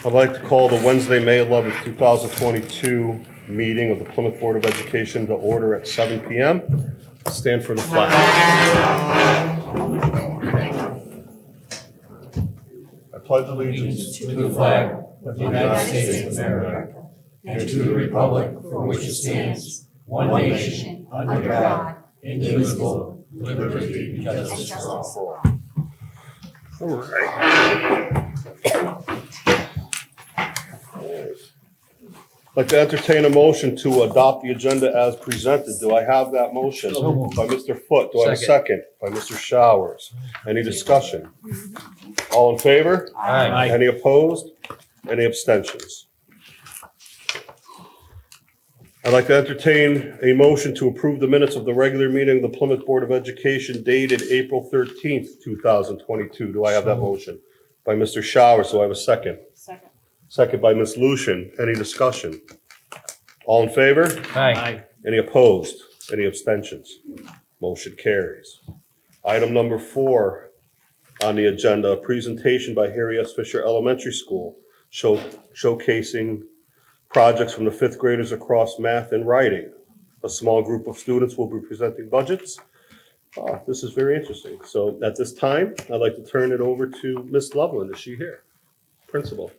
I'd like to call the Wednesday, May 11th, 2022 meeting of the Plymouth Board of Education to order at 7 p.m. Stand for the flag. I pledge allegiance to the flag of the United States of America and to the republic for which it stands, one nation, under God, indivisible, with liberty and justice for all. All right. I'd like to entertain a motion to adopt the agenda as presented. Do I have that motion? By Mr. Foote. Do I have a second? By Mr. Showers. Any discussion? All in favor? Aye. Any opposed? Any abstentions? I'd like to entertain a motion to approve the minutes of the regular meeting of the Plymouth Board of Education dated April 13th, 2022. Do I have that motion? By Mr. Showers. Do I have a second? Second. Second by Ms. Lucian. Any discussion? All in favor? Aye. Any opposed? Any abstentions? Motion carries. Item number 4 on the agenda, a presentation by Harry S. Fisher Elementary School showcasing projects from the 5th graders across math and writing. A small group of students will be presenting budgets. This is very interesting. So at this time, I'd like to turn it over to Ms. Loveland. Is she here? Principal.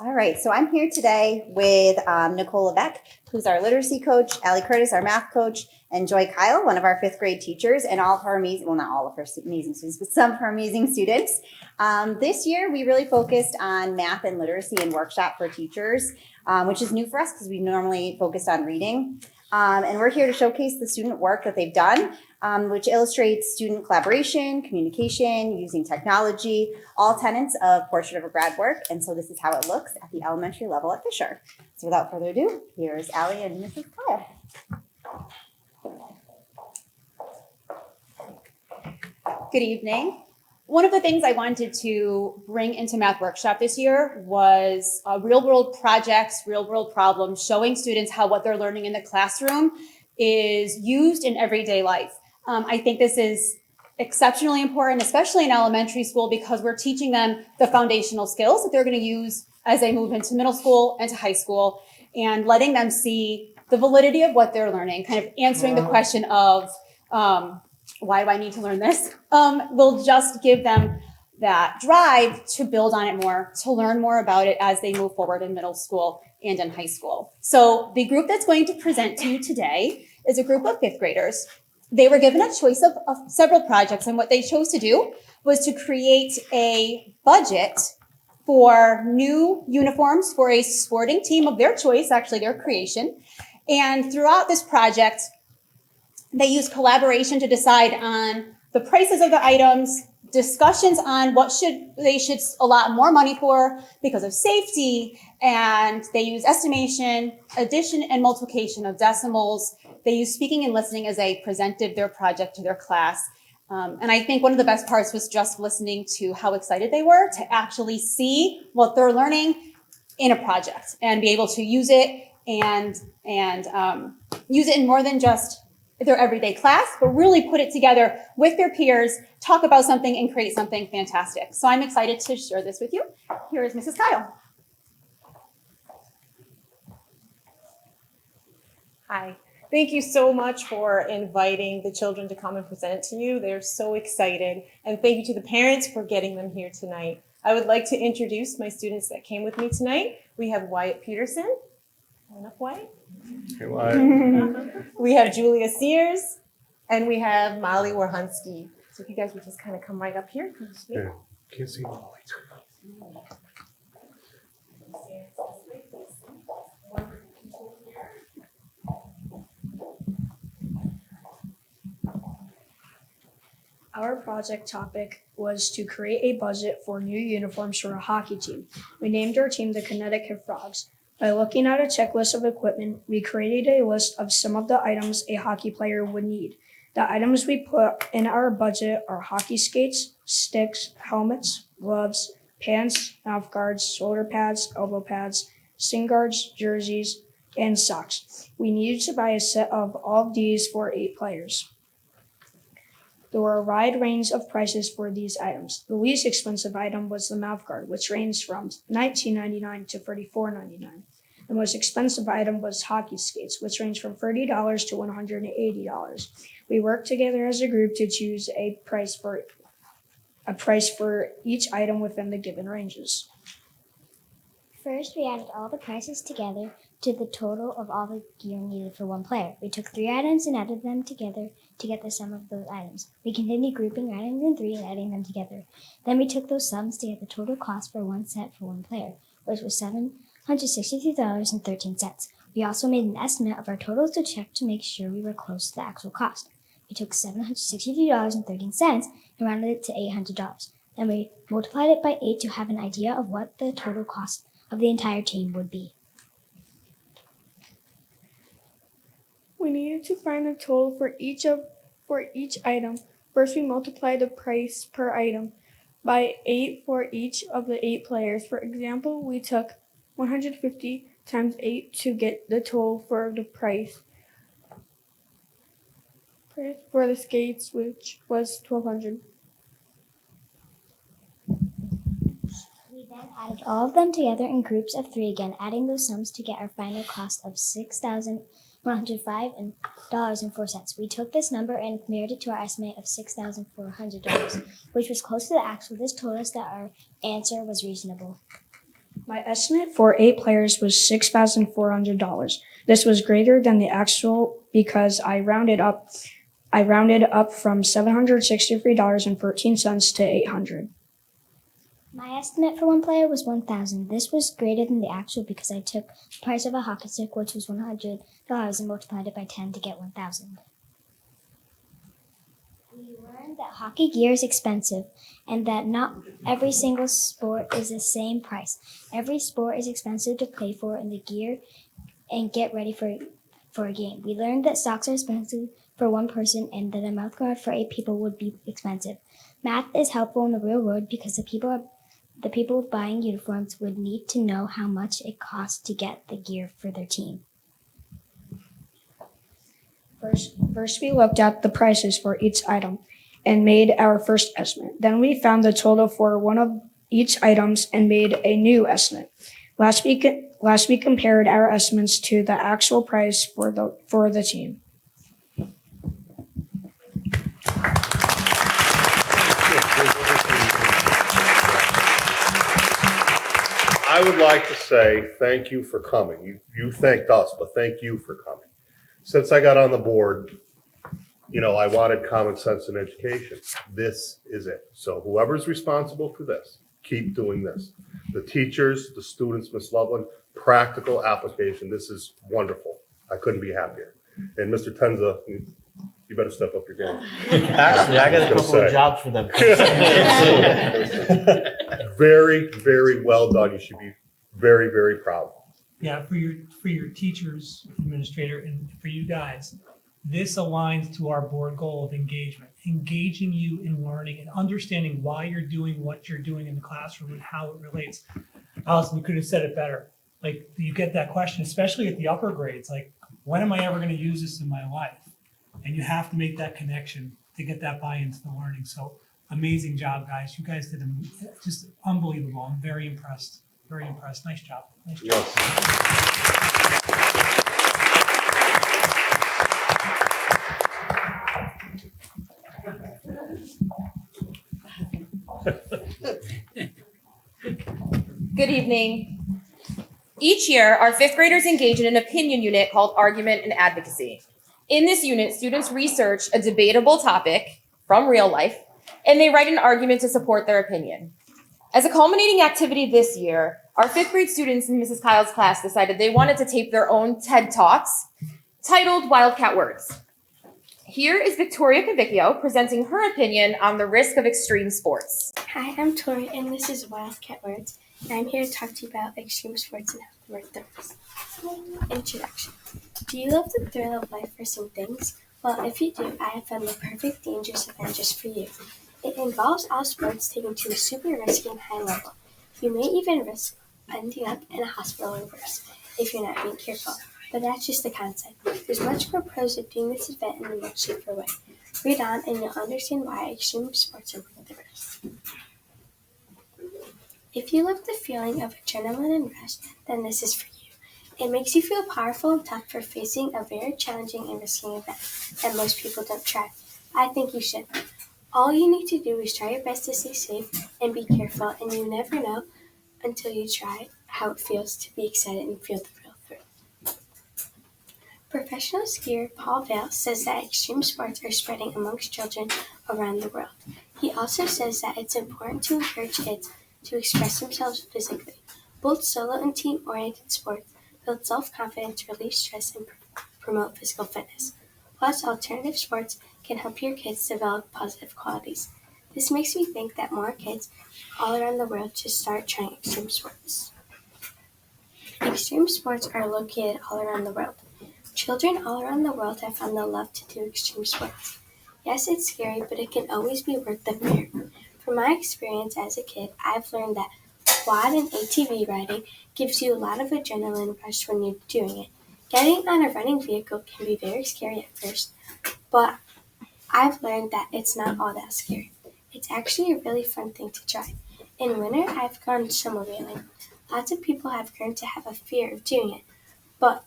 All right, so I'm here today with Nicole Levesque, who's our literacy coach, Allie Curtis, our math coach, and Joy Kyle, one of our 5th grade teachers, and all of her amazing, well, not all of her amazing students, but some of her amazing students. This year, we really focused on math and literacy and workshop for teachers, which is new for us because we normally focused on reading. And we're here to showcase the student work that they've done, which illustrates student collaboration, communication, using technology, all tenets of Portrait of a Grad work. And so this is how it looks at the elementary level at Fisher. So without further ado, here's Allie and Mrs. Kyle. Good evening. One of the things I wanted to bring into Math Workshop this year was real-world projects, real-world problems, showing students how what they're learning in the classroom is used in everyday life. I think this is exceptionally important, especially in elementary school, because we're teaching them the foundational skills that they're going to use as they move into middle school and to high school, and letting them see the validity of what they're learning, kind of answering the question of, why do I need to learn this? Will just give them that drive to build on it more, to learn more about it as they move forward in middle school and in high school. So the group that's going to present to you today is a group of 5th graders. They were given a choice of several projects, and what they chose to do was to create a budget for new uniforms for a sporting team of their choice, actually their creation. And throughout this project, they use collaboration to decide on the prices of the items, discussions on what they should allot more money for because of safety, and they use estimation, addition and multiplication of decimals. They use speaking and listening as they presented their project to their class. And I think one of the best parts was just listening to how excited they were to actually see what they're learning in a project and be able to use it and use it in more than just their everyday class, but really put it together with their peers, talk about something and create something fantastic. So I'm excited to share this with you. Here is Mrs. Kyle. Hi. Thank you so much for inviting the children to come and present to you. They're so excited. And thank you to the parents for getting them here tonight. I would like to introduce my students that came with me tonight. We have Wyatt Peterson. Come on up, Wyatt. Hey, Wyatt. We have Julia Sears, and we have Molly Warhunski. So if you guys would just kind of come right up here. Yeah, can't see Molly. Our project topic was to create a budget for new uniforms for a hockey team. We named our team the Connecticut Frogs. By looking at a checklist of equipment, we created a list of some of the items a hockey player would need. The items we put in our budget are hockey skates, sticks, helmets, gloves, pants, mouth guards, shoulder pads, elbow pads, shin guards, jerseys, and socks. We needed to buy a set of all of these for 8 players. There were a wide range of prices for these items. The least expensive item was the mouth guard, which ranged from $19.99 to $34.99. The most expensive item was hockey skates, which ranged from $30 to $180. We worked together as a group to choose a price for each item within the given ranges. First, we added all the prices together to the total of all the gear needed for one player. We took 3 items and added them together to get the sum of those items. We continued grouping items in 3 and adding them together. Then we took those sums to get the total cost for one set for one player, which was $763.13. We also made an estimate of our totals to check to make sure we were close to the actual cost. We took $763.13 and rounded it to $800. Then we multiplied it by 8 to have an idea of what the total cost of the entire team would be. We needed to find the total for each item. First, we multiplied the price per item by 8 for each of the 8 players. For example, we took 150 times 8 to get the total for the price for the skates, which was $1,200. We then added all of them together in groups of 3 again, adding those sums to get our final cost of $6,105.04. We took this number and compared it to our estimate of $6,400, which was close to the actual. This told us that our answer was reasonable. My estimate for 8 players was $6,400. This was greater than the actual because I rounded up from $763.13 to $800. My estimate for one player was $1,000. This was greater than the actual because I took the price of a hockey stick, which was $100, and multiplied it by 10 to get $1,000. We learned that hockey gear is expensive and that not every single sport is the same price. Every sport is expensive to pay for in the gear and get ready for a game. We learned that socks are expensive for one person and that a mouth guard for 8 people would be expensive. Math is helpful in the real world because the people buying uniforms would need to know how much it costs to get the gear for their team. First, we looked at the prices for each item and made our first estimate. Then we found the total for one of each items and made a new estimate. Last week, compared our estimates to the actual price for the team. I would like to say thank you for coming. You thanked us, but thank you for coming. Since I got on the board, I wanted common sense in education. This is it. So whoever's responsible for this, keep doing this. The teachers, the students, Ms. Loveland, practical application. This is wonderful. I couldn't be happier. And Mr. Tenza, you better step up your game. Actually, I got a couple of jobs for them. Very, very well done. You should be very, very proud. Yeah, for your teachers, administrator, and for you guys, this aligns to our board goal of engagement, engaging you in learning and understanding why you're doing what you're doing in the classroom and how it relates. Allison, you could have said it better. Like, you get that question, especially at the upper grades, like, when am I ever going to use this in my life? And you have to make that connection to get that buy-in to the learning. So amazing job, guys. You guys did just unbelievable. I'm very impressed. Very impressed. Nice job. Nice job. Yes. Good evening. Each year, our 5th graders engage in an opinion unit called Argument and Advocacy. In this unit, students research a debatable topic from real life, and they write an argument to support their opinion. As a culminating activity this year, our 5th grade students in Mrs. Kyle's class decided they wanted to tape their own TED Talks titled Wildcat Words. Here is Victoria Cavicchio presenting her opinion on the risk of extreme sports. Hi, I'm Tori, and this is Wildcat Words, and I'm here to talk to you about extreme sports and how to work the risk. Introduction. Do you love the thrill of life for some things? Well, if you do, I have found the perfect dangerous event just for you. It involves all sports taken to a super risky and high level. You may even risk ending up in a hospital or worse if you're not being careful. But that's just the concept. There's much more pros to doing this event in a much safer way. Read on and you'll understand why extreme sports are worth the risk. If you love the feeling of adrenaline and rush, then this is for you. It makes you feel powerful and tough for facing a very challenging and risky event that most people don't try. I think you should. All you need to do is try your best to stay safe and be careful, and you never know until you try how it feels to be excited and feel the real thrill. Professional skier Paul Vail says that extreme sports are spreading amongst children around the world. He also says that it's important to encourage kids to express themselves physically. Both solo and team-oriented sports build self-confidence, relieve stress, and promote physical fitness. Plus, alternative sports can help your kids develop positive qualities. This makes me think that more kids all around the world should start trying extreme sports. Extreme sports are located all around the world. Children all around the world have found the love to do extreme sports. Yes, it's scary, but it can always be worth the fear. From my experience as a kid, I've learned that quad and ATV riding gives you a lot of adrenaline rush when you're doing it. Getting on a running vehicle can be very scary at first, but I've learned that it's not all that scary. It's actually a really fun thing to try. In winter, I've gone snowmobiling. Lots of people have grown to have a fear of doing it, but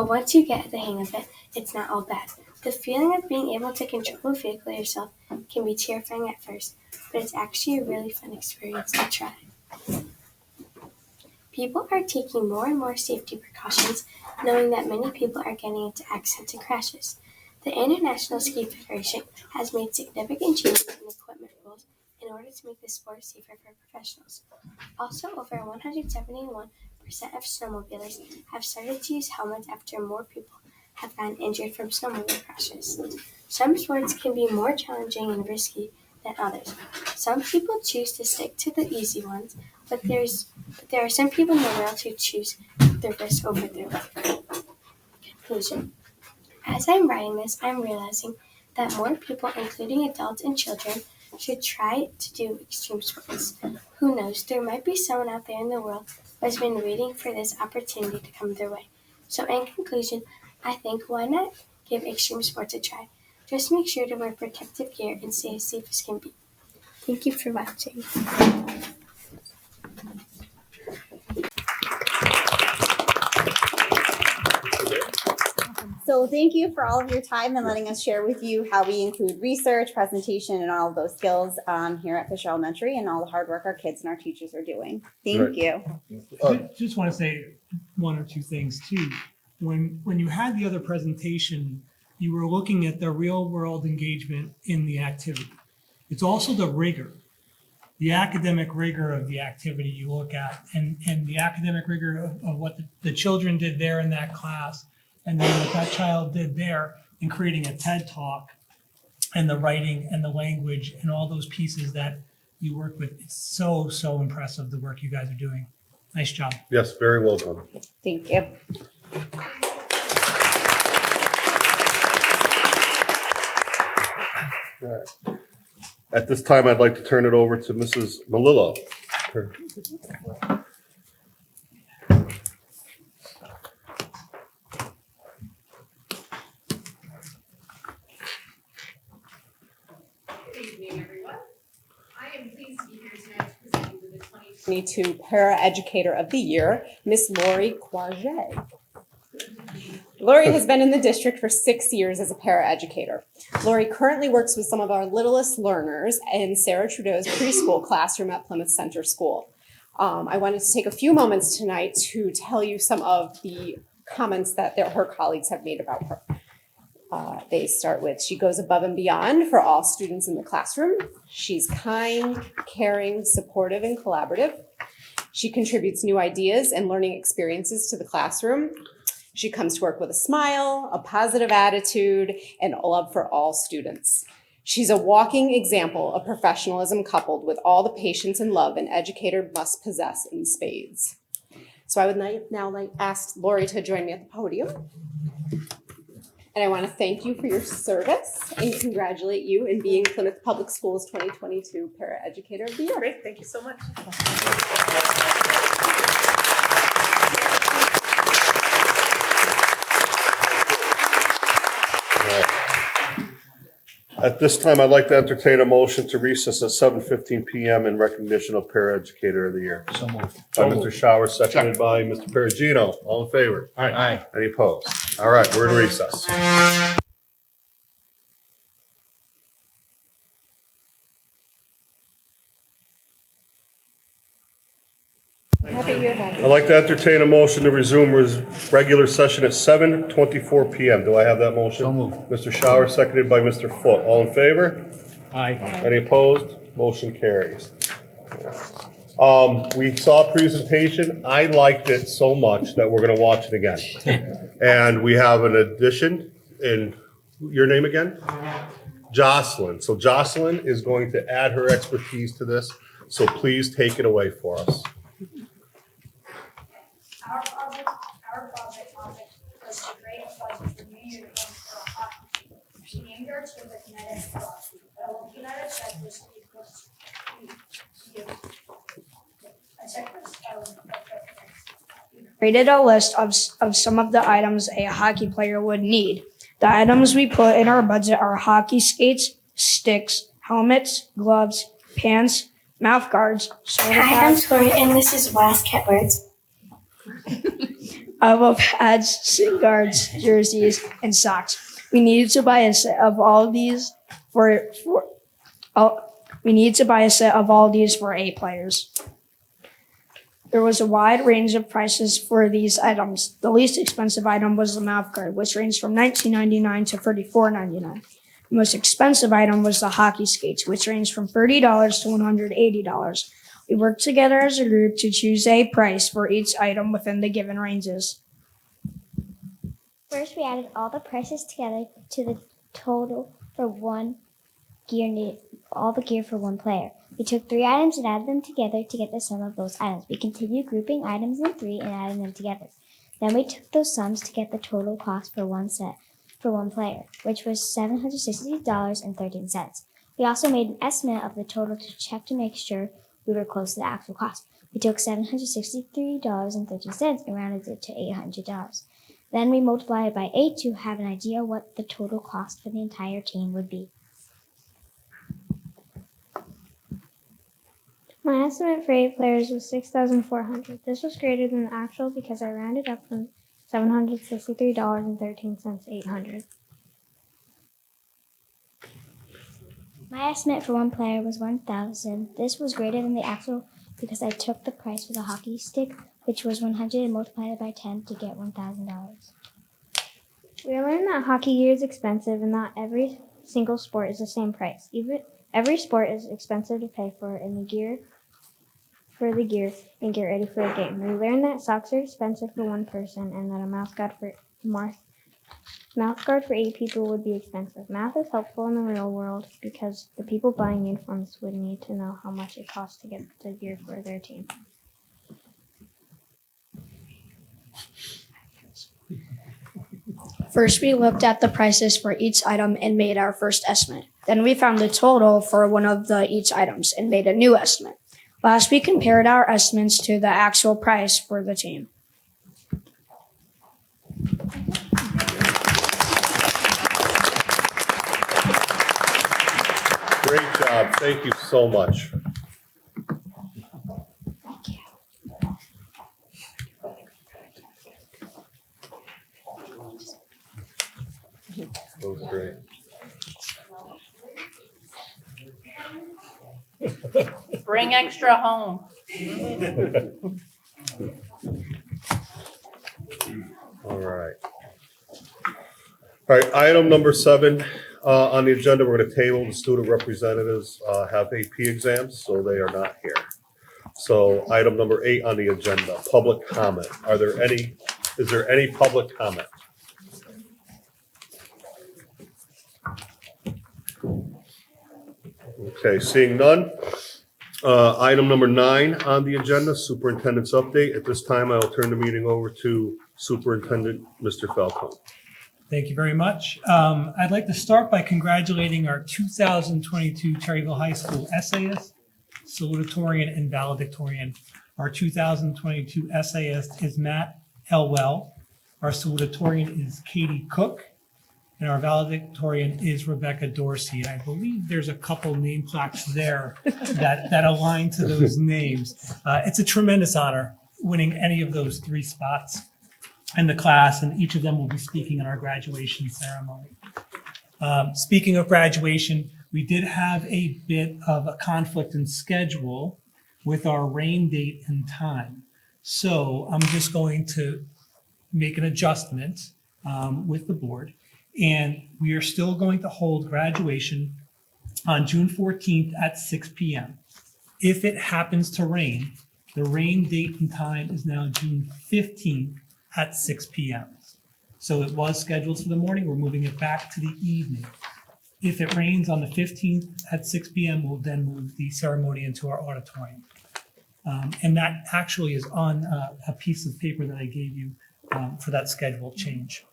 once you get the hang of it, it's not all bad. The feeling of being able to control a vehicle yourself can be terrifying at first, but it's actually a really fun experience to try. People are taking more and more safety precautions, knowing that many people are getting into accidents and crashes. The International Ski Federation has made significant changes in equipment rules in order to make the sport safer for professionals. Also, over 171% of snowmobilers have started to use helmets after more people have gotten injured from snowmobile crashes. Some sports can be more challenging and risky than others. Some people choose to stick to the easy ones, but there are some people in the world who choose the risk over their life. Conclusion. As I'm writing this, I'm realizing that more people, including adults and children, should try to do extreme sports. Who knows, there might be someone out there in the world who has been waiting for this opportunity to come their way. So in conclusion, I think why not give extreme sports a try? Just make sure to wear protective gear and stay as safe as can be. Thank you for watching. So thank you for all of your time and letting us share with you how we include research, presentation, and all of those skills here at Fisher Elementary and all the hard work our kids and our teachers are doing. Thank Right. you. Just want to say one or two things too. When you had the other presentation, you were looking at the real world engagement in the activity. It's also the rigor, the academic rigor of the activity you look at, and the academic rigor of what the children did there in that class, and then what that child did there in creating a TED Talk, and the writing and the language and all those pieces that you work with. It's so, so impressive, the work you guys are doing. Nice job. Yes, very well done. Thank you. All right. At this time, I'd like to turn it over to Mrs. Malillo. Good evening, everyone. I am pleased to be here tonight to present you with the 2022 Para Educator of the Year, Miss Lori Quaget. Lori has been in the district for 6 years as a paraeducator. Lori currently works with some of our littlest learners in Sarah Trudeau's preschool classroom at Plymouth Center School. I wanted to take a few moments tonight to tell you some of the comments that her colleagues have made about her. They start with, she goes above and beyond for all students in the classroom. She's kind, caring, supportive, and collaborative. She contributes new ideas and learning experiences to the classroom. She comes to work with a smile, a positive attitude, and a love for all students. She's a walking example of professionalism coupled with all the patience and love an educator must possess in spades. So I would now ask Lori to join me at the podium. And I want to thank you for your service and congratulate you in being Plymouth Public Schools 2022 Paraeducator of the Year. Great, thank you so much. At this time, I'd like to entertain a motion to recess at 7:15 PM in recognition of Paraeducator of the Year. So moved. By Mr. Shower, seconded by Mr. Perugino. All in favor? Aye. Any opposed? All right, we're in recess. I'd like to entertain a motion to resume regular session at 7:24 PM. Do I have that motion? So moved. Mr. Shower, seconded by Mr. Foot. All in favor? Aye. Any opposed? Motion carries. We saw a presentation. I liked it so much that we're gonna watch it again. And we have an addition in, your name again? Jocelyn. So Jocelyn is going to add her expertise to this. So please take it away for us. Our project topic was to create a budget for new uniforms for a hockey team. We named our team the Kinetic Frogs. By looking at a checklist, created a list of some of the items a hockey player would need. The items we put in our budget are hockey skates, sticks, helmets, gloves, pants, mouth guards, shoulder Hi, I'm pads, Tori, and this is Wildcat Words. elbow pads, shin guards, jerseys, and socks. We needed to buy a set of all these for 8 players. There was a wide range of prices for these items. The least expensive item was the mouth guard, which ranged from $19.99 to $34.99. The most expensive item was the hockey skates, which ranged from $30 to $180. We worked together as a group to choose a price for each item within the given ranges. First, we added all the prices together to the total for all the gear for one player. We took 3 items and added them together to get the sum of those items. We continued grouping items in 3 and adding them together. Then we took those sums to get the total cost for one set for one player, which was $760.13. We also made an estimate of the total to check to make sure we were close to the actual cost. We took $763.13 and rounded it to $800. Then we multiplied it by 8 to have an idea what the total cost for the entire team would be. My estimate for 8 players was $6,400. This was greater than the actual because I rounded up from $763.13 to $800. My estimate for one player was $1,000. This was greater than the actual because I took the price for the hockey stick, which was $100, and multiplied it by 10 to get $1,000. We learned that hockey gear is expensive and not every single sport is the same price. Every sport is expensive to pay for the gear and get ready for a game. We learned that socks are expensive for one person and that a mouth guard for 8 people would be expensive. Math is helpful in the real world because the people buying uniforms would need to know how much it costs to get the gear for their team. First, we looked at the prices for each item and made our first estimate. Then we found the total for one of each items and made a new estimate. Last, we compared our estimates to the actual price for the team. Great job. Thank you so much. That was great. Bring extra home. All right. All right, item number 7 on the agenda, we're going to table. The student representatives have AP exams, so they are not here. So item number 8 on the agenda, public comment. Is there any public comment? Okay, seeing none. Item number 9 on the agenda, superintendent's update. At this time, I will turn the meeting over to Superintendent Mr. Falcone. Thank you very much. I'd like to start by congratulating our 2022 Cherryville High School essayist, salutatorian, and valedictorian. Our 2022 essayist is Matt Elwell. Our salutatorian is Katie Cook. and our valedictorian is Rebecca Dorsey. I believe there's a couple name plaques there that align to those names. It's a tremendous honor winning any of those 3 spots in the class, and each of them will be speaking in our graduation ceremony. Speaking of graduation, we did have a bit of a conflict in schedule with our rain date and time. So I'm just going to make an adjustment with the board. And we are still going to hold graduation on June 14th at 6 p.m. If it happens to rain, the rain date and time is now June 15th at 6 p.m. So it was scheduled for the morning. We're moving it back to the evening. If it rains on the 15th at 6 p.m., we'll then move the ceremony into our auditorium. And that actually is on a piece of paper that I gave you for that schedule change.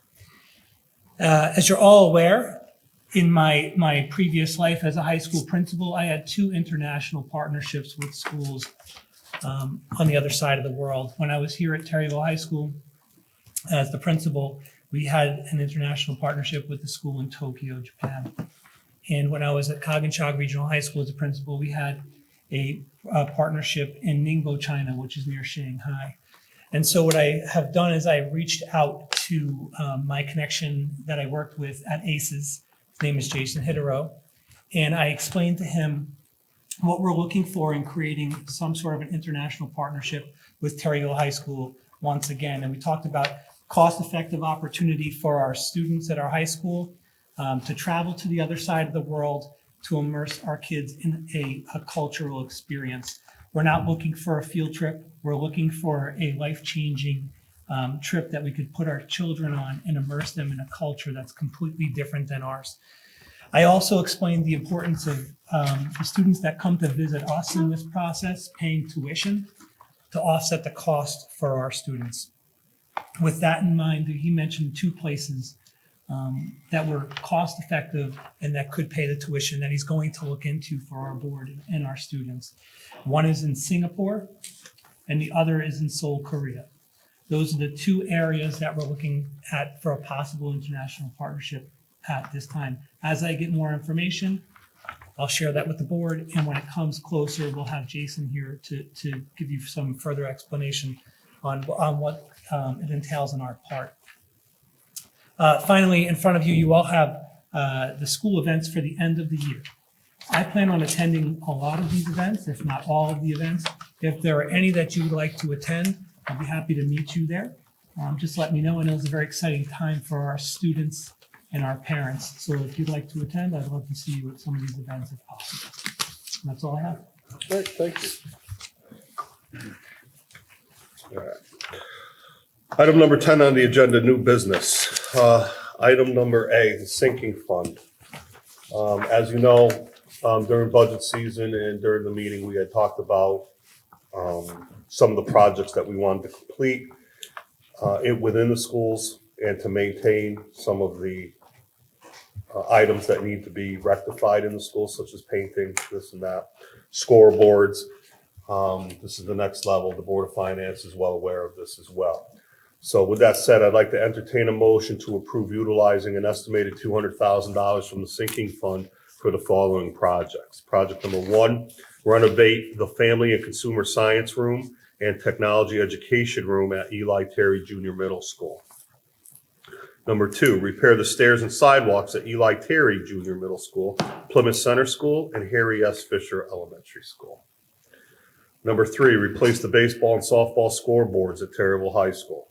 As you're all aware, in my previous life as a high school principal, I had 2 international partnerships with schools on the other side of the world. When I was here at Terryville High School as the principal, we had an international partnership with the school in Tokyo, Japan. And when I was at Kagenchag Regional High School as a principal, we had a partnership in Ningbo, China, which is near Shanghai. And so what I have done is I reached out to my connection that I worked with at ACES. His name is Jason Hidero. And I explained to him what we're looking for in creating some sort of an international partnership with Terryville High School once again. And we talked about cost-effective opportunity for our students at our high school to travel to the other side of the world to immerse our kids in a cultural experience. We're not looking for a field trip. We're looking for a life-changing trip that we could put our children on and immerse them in a culture that's completely different than ours. I also explained the importance of the students that come to visit us in this process paying tuition to offset the cost for our students. With that in mind, he mentioned 2 places that were cost effective and that could pay the tuition that he's going to look into for our board and our students. One is in Singapore and the other is in Seoul, Korea. Those are the 2 areas that we're looking at for a possible international partnership at this time. As I get more information, I'll share that with the board, and when it comes closer, we'll have Jason here to give you some further explanation on what it entails on our part. Finally, in front of you, you all have the school events for the end of the year. I plan on attending a lot of these events, if not all of the events. If there are any that you would like to attend, I'll be happy to meet you there. Just let me know. I know it's a very exciting time for our students and our parents. So if you'd like to attend, I'd love to see you at some of these events if possible. And that's all I have. Great, thank you. All right. Item number 10 on the agenda, new business. Item number A, the sinking fund. As you know, during budget season and during the meeting, we had talked about some of the projects that we wanted to complete within the schools and to maintain some of the items that need to be rectified in the schools, such as painting, this and that, scoreboards. This is the next level. The Board of Finance is well aware of this as well. So with that said, I'd like to entertain a motion to approve utilizing an estimated $200,000 from the sinking fund for the following projects. Project number 1, renovate the Family and Consumer Science Room and Technology Education Room at Eli Terry Junior Middle School. Number 2, repair the stairs and sidewalks at Eli Terry Junior Middle School, Plymouth Center School, and Harry S. Fisher Elementary School. Number 3, replace the baseball and softball scoreboards at Terryville High School.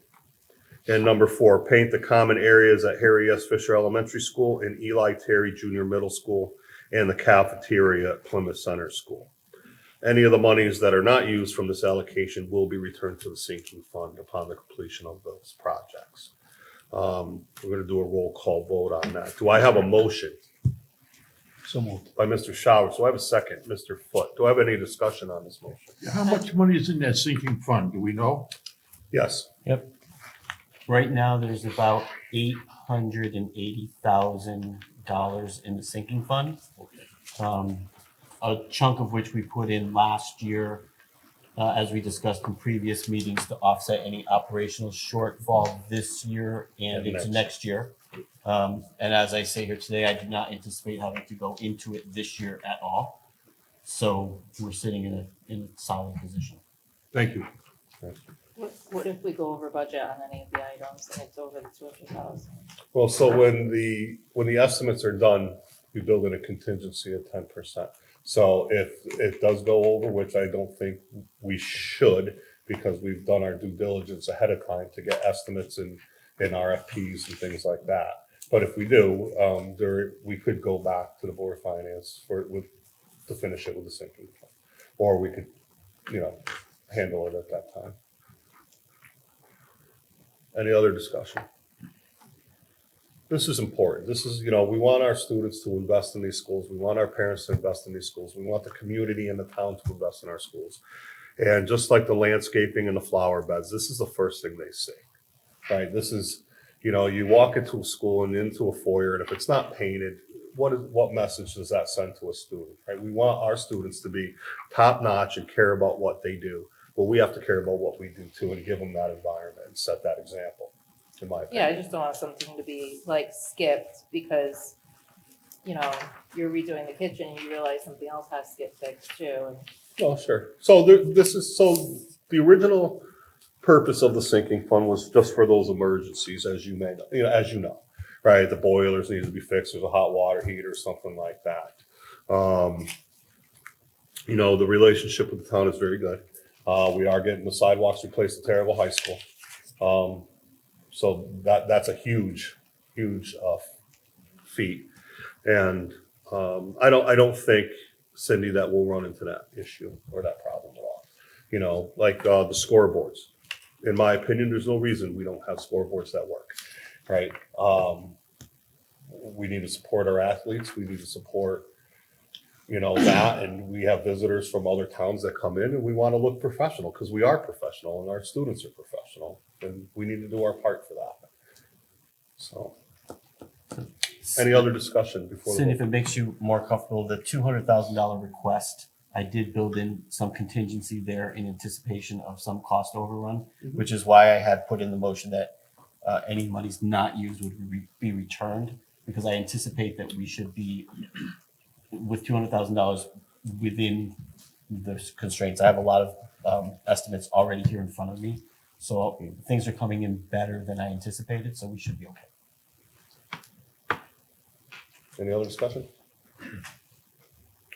And number 4, paint the common areas at Harry S. Fisher Elementary School and Eli Terry Junior Middle School and the cafeteria at Plymouth Center School. Any of the monies that are not used from this allocation will be returned to the sinking fund upon the completion of those projects. We're going to do a roll call vote on that. Do I have a motion? So moved. By Mr. Showers. Do I have a second? Mr. Foote. Do I have any discussion on this motion? How much money is in that sinking fund? Do we know? Yes. Yep. Right now, there's about $880,000 in the sinking fund. A chunk of which we put in last year, as we discussed in previous meetings, to offset any operational shortfall this year and into next year. And as I say here today, I do not anticipate having to go into it this year at all. So we're sitting in a solid position. Thank you. What if we go over budget on any of the items and it's over the 200,000? Well, so when the estimates are done, we build in a contingency of 10%. So if it does go over, which I don't think we should, because we've done our due diligence ahead of time to get estimates and RFPs and things like that. But if we do, we could go back to the Board of Finance to finish it with the sinking fund. Or we could, handle it at that time. Any other discussion? This is important. This is, we want our students to invest in these schools. We want our parents to invest in these schools. We want the community and the town to invest in our schools. And just like the landscaping and the flower beds, this is the first thing they see, right? This is, you walk into a school and into a foyer, and if it's not painted, what message does that send to a student, right? We want our students to be top-notch and care about what they do. But we have to care about what we do too and give them that environment and set that example, in my opinion. Yeah, I just don't want something to be like skipped because, you're redoing the kitchen and you realize something else has to get fixed too. And Oh, sure. So the original purpose of the sinking fund was just for those emergencies, as you know, right? The boilers need to be fixed. There's a hot water heater or something like that. The relationship with the town is very good. We are getting the sidewalks replaced at Terrible High School. So that's a huge feat. And I don't think, Cindy, that we'll run into that issue or that problem at all. Like the scoreboards. In my opinion, there's no reason we don't have scoreboards that work, right? We need to support our athletes. We need to support that, and we have visitors from other towns that come in, and we want to look professional because we are professional and our students are professional, and we need to do our part for that. So, any other discussion before? Cindy, if it makes you more comfortable, the $200,000 request, I did build in some contingency there in anticipation of some cost overrun, which is why I had put in the motion that any monies not used would be returned, because I anticipate that we should be with $200,000 within the constraints. I have a lot of estimates already here in front of me. So things are coming in better than I anticipated, so we should be okay. Any other discussion?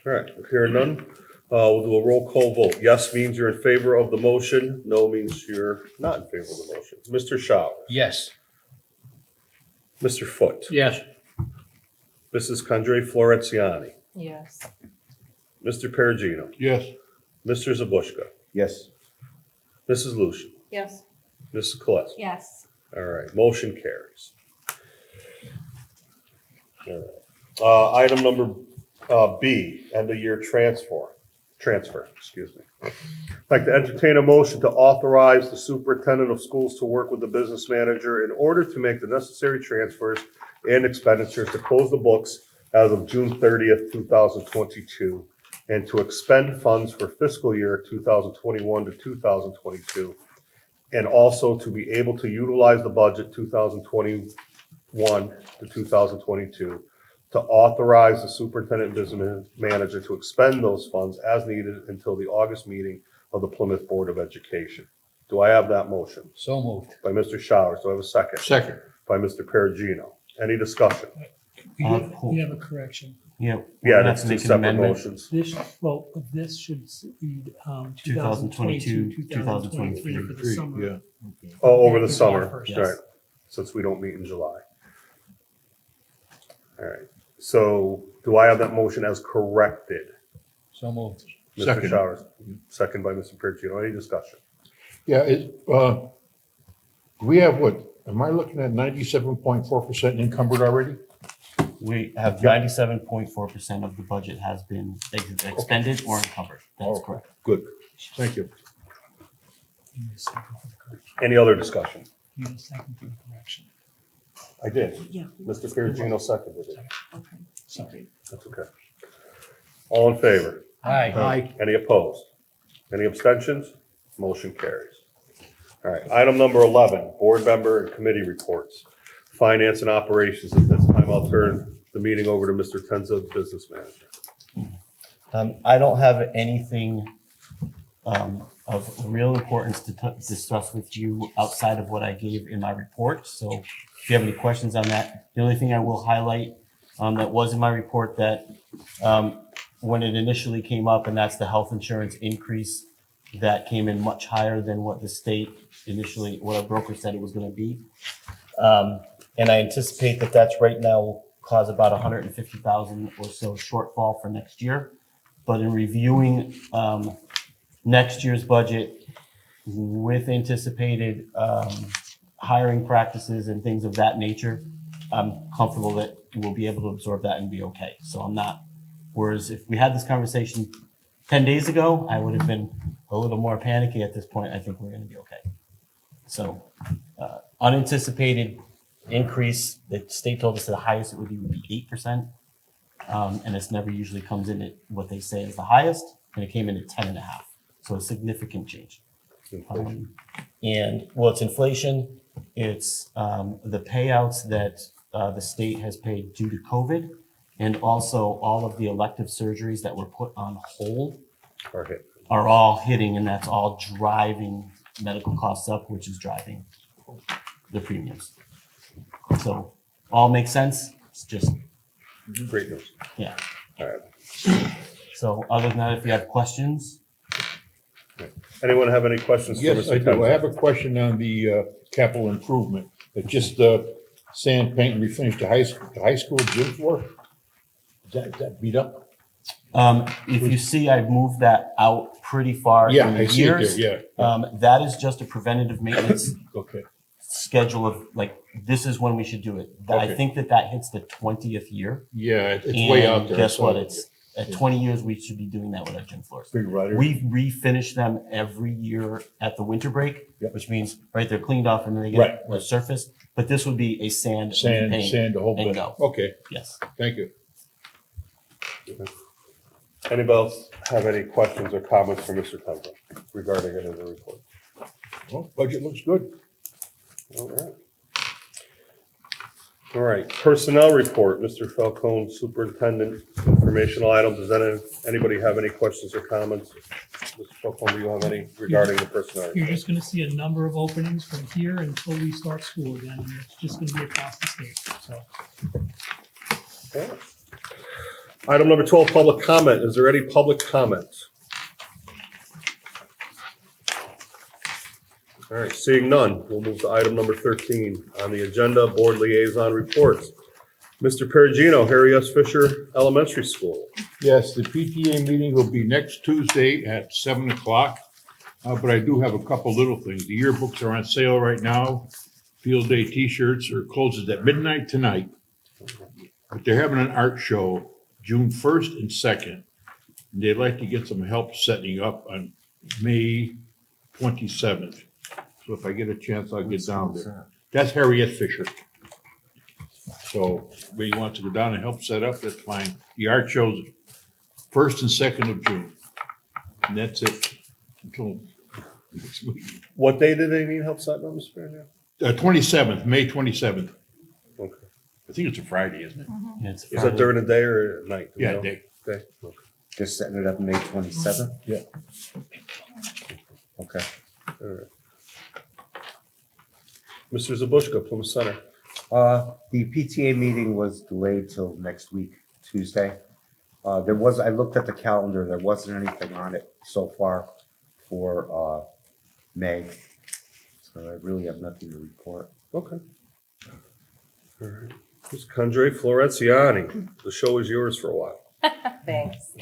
All right, if here are none, we'll do a roll call vote. Yes means you're in favor of the motion. No means you're not in favor of the motion. Mr. Showers. Yes. Mr. Foote. Yes. Mrs. Condre Florenziani. yes. Mr. Perugino. Yes. Mr. Zabushka. Yes. Mrs. Lucian. Yes. Mrs. Koleski. Yes. All right, motion carries. All right. Item number B, end of year transfer, excuse me. I'd like to entertain a motion to authorize the superintendent of schools to work with the business manager in order to make the necessary transfers and expenditures to close the books as of June 30th, 2022, and to expend funds for fiscal year 2021 to 2022, and also to be able to utilize the budget 2021 to 2022 to authorize the superintendent and business manager to expend those funds as needed until the August meeting of the Plymouth Board of Education. Do I have that motion? So moved. By Mr. Showers. Do I have a second? Second. By Mr. Perugino. Any discussion? We have a correction. Yeah. Yeah, that's two separate motions. This should read 2022, 2023 for the summer. Yeah. Oh, over the summer, Yes. right, since we don't meet in July. All right, so do I have that motion as corrected? So moved. Mr. Second. Showers, second by Mr. Perugino. Any discussion? Yeah, do we have what, am I looking at 97.4% encumbered already? We have 97.4% of the budget has been expended or encumbered. That's correct. Good, thank you. You need a second for the correction. Any other discussion? You need a second for the correction. I did. Yeah. Mr. Perugino seconded it. Okay, sorry. That's okay. All in favor? Aye. Any opposed? Any abstentions? Motion carries. All right, item number 11, board member and committee reports. Finance and Operations. At this time, I'll turn the meeting over to Mr. Tenza, Business Manager. I don't have anything of real importance to discuss with you outside of what I gave in my report. So if you have any questions on that, the only thing I will highlight that was in my report that when it initially came up, and that's the health insurance increase that came in much higher than what the state initially, what our broker said it was going to be. And I anticipate that that's right now will cause about 150,000 or so shortfall for next year. But in reviewing next year's budget with anticipated hiring practices and things of that nature, I'm comfortable that we'll be able to absorb that and be okay. So I'm not, whereas if we had this conversation 10 days ago, I would have been a little more panicky. At this point, I think we're going to be okay. So unanticipated increase, the state told us the highest it would be 8%. And it's never usually comes in at what they say is the highest, and it came in at 10.5. So a significant change. And well, it's inflation. It's the payouts that the state has paid due to COVID, and also all of the elective surgeries that were put on hold are all hitting, and that's all driving medical costs up, which is driving the premiums. So all makes sense. It's just great news. Yeah. All right. So other than that, if you have questions. Anyone have any questions? Yes, for Mr. I do. Tenza? I have a question on the capital improvement. It's just sand, paint, and refinish the high school gym floor. Is that beat up? If you see, I've moved that out pretty far Yeah, in the I see it years. there, yeah. That is just a preventative maintenance Okay. schedule of like, this is when we should do it. I Okay. think that hits the 20th year. Yeah, it's way out And there. guess so- what? It's at 20 years, we should be doing that with our gym floors. Big rider. We refinish them every year at the winter break, which means, right, they're cleaned off and then they get resurfaced. But this would be a sand repaint Sand, the whole and bit. go. Okay. Yes. Thank you. Anybody else have any questions or comments for Mr. Tenza regarding any of the report? Well, budget looks good. All right. All right, personnel report, Mr. Falcone, Superintendent, informational items. Does anybody have any questions or comments? Mr. Falcone, do you have any regarding the personnel You're report? just gonna see a number of openings from here until we start school again, and it's just gonna be across the state, so. Okay. Item number 12, public comment. Is there any public comment? All right, seeing none, we'll move to item number 13 on the agenda, board liaison reports. Mr. Perugino, Harry S. Fisher Elementary School. Yes, the PTA meeting will be next Tuesday at 7 o'clock. But I do have a couple little things. The yearbooks are on sale right now. Field day t-shirts are closes at midnight tonight. But they're having an art show June 1st and 2nd. And they'd like to get some help setting up on May 27th. So if I get a chance, I'll get down there. That's Harry S. Fisher. So if he wants to go down and help set up, that's fine. The art show's 1st and 2nd of June. And that's it until next week. What day did they need help setting up, Mr. Perugino? 27th, May 27th. Okay. I think it's a Friday, isn't it? Yeah, it's Is that during the day or at night? Do we Yeah, know? day. Okay. Just setting it up May 27th? Yeah. Okay. All right. Mr. Zabushka, Plymouth Center. The PTA meeting was delayed till next week, Tuesday. I looked at the calendar, there wasn't anything on it so far for May. So I really have nothing to report. Okay. All right. Ms. Condre Florenziani, the show is yours for a while. Thanks.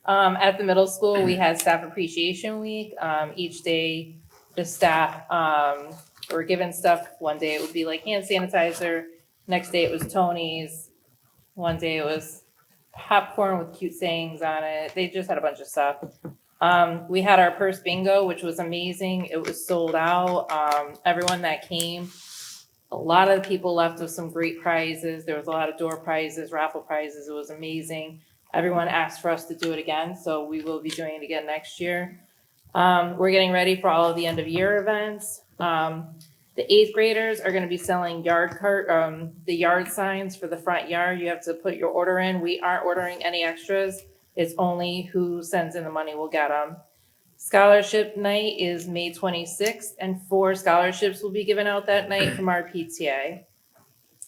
At the middle school, we had Staff Appreciation Week. Each day, the staff were given stuff. One day it would be like hand sanitizer. Next day it was Tony's. One day it was popcorn with cute sayings on it. They just had a bunch of stuff. We had our purse bingo, which was amazing. It was sold out. Everyone that came, a lot of the people left with some great prizes. There was a lot of door prizes, raffle prizes. It was amazing. Everyone asked for us to do it again, so we will be doing it again next year. We're getting ready for all of the end of year events. The The 8th graders are gonna be selling the yard signs for the front yard. You have to put your order in. We aren't ordering any extras. It's only who sends in the money will get them. Scholarship night is May 26th, and 4 scholarships will be given out that night from our PTA.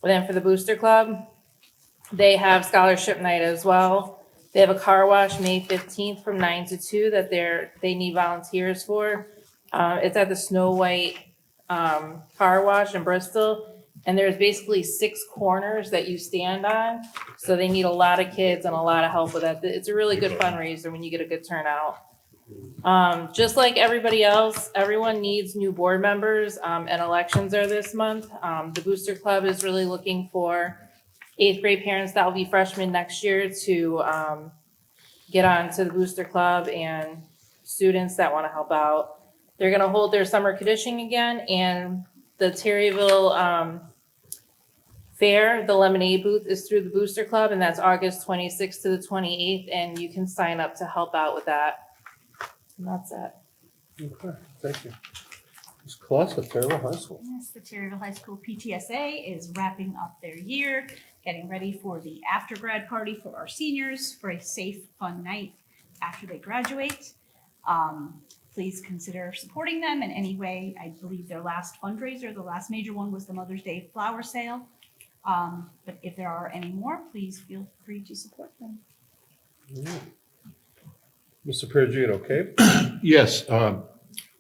And then for the Booster Club, they have scholarship night as well. They have a car wash May 15th from 9 to 2 that they need volunteers for. It's at the Snow White car wash in Bristol. And there's basically 6 corners that you stand on. So they need a lot of kids and a lot of help with that. It's a really good fundraiser when you get a good turnout. Just like everybody else, everyone needs new board members, and elections are this month. The Booster Club is really looking for 8th grade parents that will be freshmen next year to get on to the Booster Club, and students that want to help out. They're going to hold their summer conditioning again, and the Terryville Fair, the lemonade booth is through the Booster Club, and that's August 26th to the 28th, and you can sign up to help out with that. And that's it. Okay, thank you. Ms. Coletta, Terryville High School. Yes, the Terryville High School PTSA is wrapping up their year, getting ready for the after grad party for our seniors for a safe, fun night after they graduate. Please consider supporting them in any way. I believe their last fundraiser, the last major one, was the Mother's Day flower sale. But if there are any more, please feel free to support them. Mr. Perugino, okay? Yes, I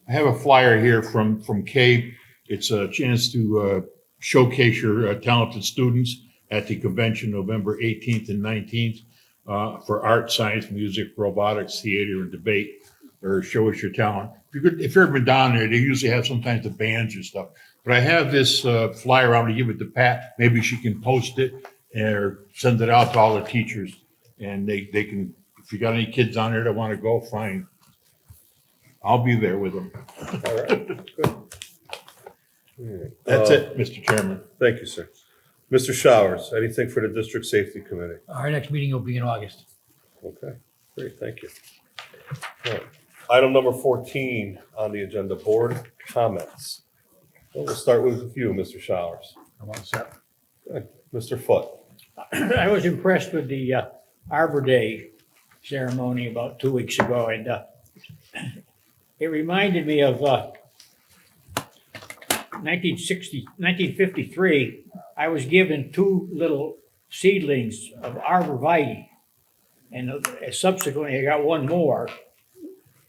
have a flyer here from CABE. It's a chance to showcase your talented students at the convention November 18th and 19th for art, science, music, robotics, theater, and debate, or show us your talent. If you've ever been down there, they usually have sometimes the bands or stuff. But I have this flyer out to give it to Pat. Maybe she can post it or send it out to all the teachers. And they can, if you got any kids on there that want to go, fine. I'll be there with them. All right, good. That's it, Mr. Chairman. Thank you, sir. Mr. Showers, anything for the District Safety Committee? Our next meeting will be in August. Okay, great, thank you. All right. Item number 14 on the agenda, board comments. Well, we'll start with you, Mr. Showers. I'm all set. Good. Mr. Foote. I was impressed with the Arbor Day ceremony about 2 weeks ago, and it reminded me of 1953. I was given 2 little seedlings of arborvitae, and subsequently I got 1 more.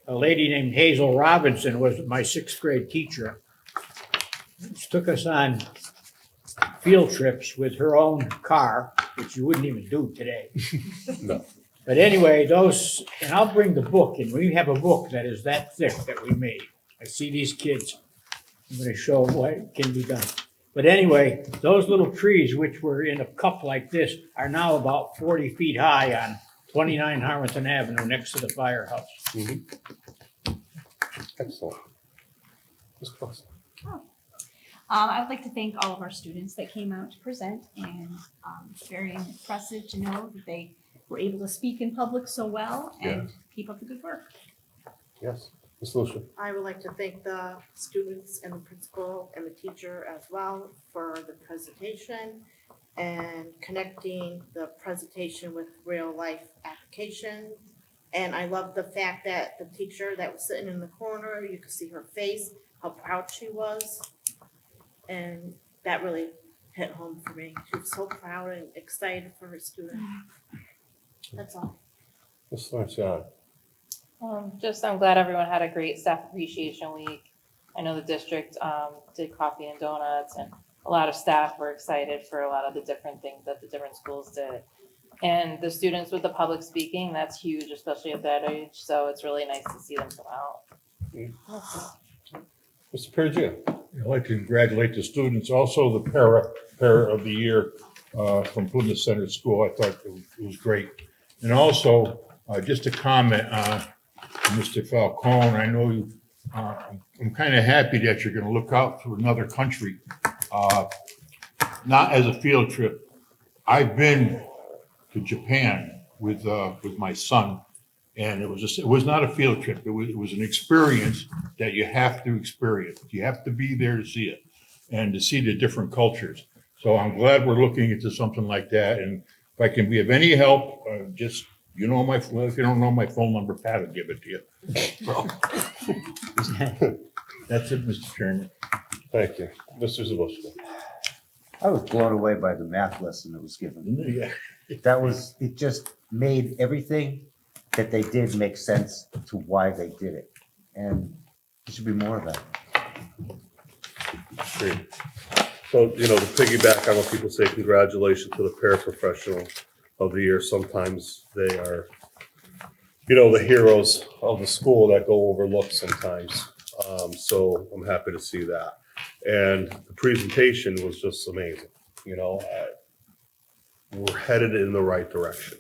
A lady named Hazel Robinson was my 6th grade teacher. She took us on field trips with her own car, which you wouldn't even do today. No. But anyway, those, and I'll bring the book, and we have a book that is that thick that we made. I see these kids. I'm going to show what can be done. But anyway, those little trees, which were in a cup like this, are now about 40 feet high on 29 Harrington Avenue next to the firehouse. Excellent. Ms. Clausen. I would like to thank all of our students that came out to present, and it's very impressive to know that they were able to speak in public so well and keep up the good work. Yes, Ms. Lucia. I would like to thank the students and the principal and the teacher as well for the presentation and connecting the presentation with real life application. And I love the fact that the teacher that was sitting in the corner, you could see her face, how proud she was. And that really hit home for me. She was so proud and excited for her student. That's all. Ms. Larson. I'm glad everyone had a great staff appreciation week. I know the district did coffee and donuts, and a lot of staff were excited for a lot of the different things that the different schools did. And the students with the public speaking, that's huge, especially at that age. So it's really nice to see them come out. Mr. Perugino. I'd like to congratulate the students, also the para of the year from Plymouth Center School. I thought it was great. And also, just a comment on Mr. Falcone. I know you, I'm kind of happy that you're going to look out for another country, not as a field trip. I've been to Japan with my son, and it was not a field trip. It was an experience that you have to experience. You have to be there to see it. and to see the different cultures. So I'm glad we're looking into something like that. And if I can be of any help, just, if you don't know my phone number, Pat will give it to you. That's it, Mr. Chairman. Thank you. Mr. Zabushko. I was blown away by the math lesson that was given. Yeah. It just made everything that they did make sense to why they did it. And there should be more of that. Great. So, to piggyback on what people say, congratulations to the paraprofessional of the year. Sometimes they are, the heroes of the school that go overlooked sometimes. So I'm happy to see that. And the presentation was just amazing. We're headed in the right direction,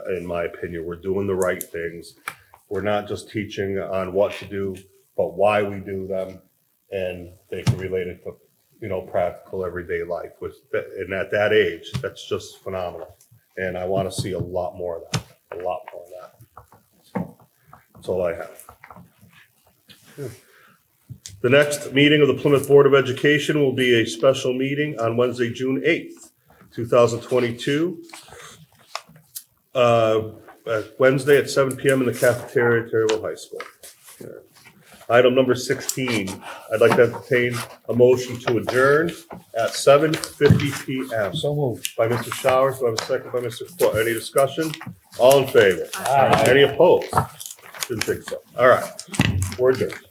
in my opinion. We're doing the right things. We're not just teaching on what to do, but why we do them. And they can relate it to, practical everyday life. And at that age, that's just phenomenal. And I want to see a lot more of that, So that's all I have. The next meeting of the Plymouth Board of Education will be a special meeting on Wednesday, June 8th, 2022. Wednesday at 7 p.m. in the cafeteria at Terryville High School. Item number 16, I'd like to entertain a motion to adjourn at 7:50 p.m. So moved. By Mr. Showers, do I have a second by Mr. Foot? Any discussion? All in favor? Aye. Any opposed? Didn't think so. All right, we're adjourned.